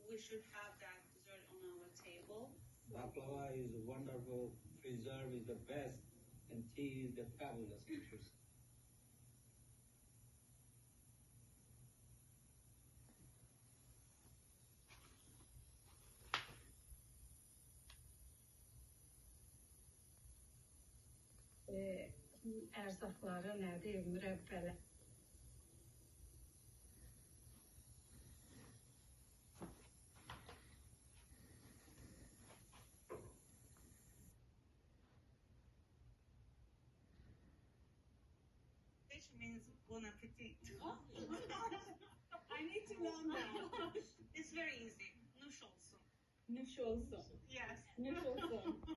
we should have that dessert on our table. Baklava is wonderful, preserve is the best, and tea is the fabulous features. Erzakları nədir? Mürəbbələr. Which means bon appetit. I need to learn that. It's very easy. Nuş olsun. Nuş olsun. Yes. Nuş olsun.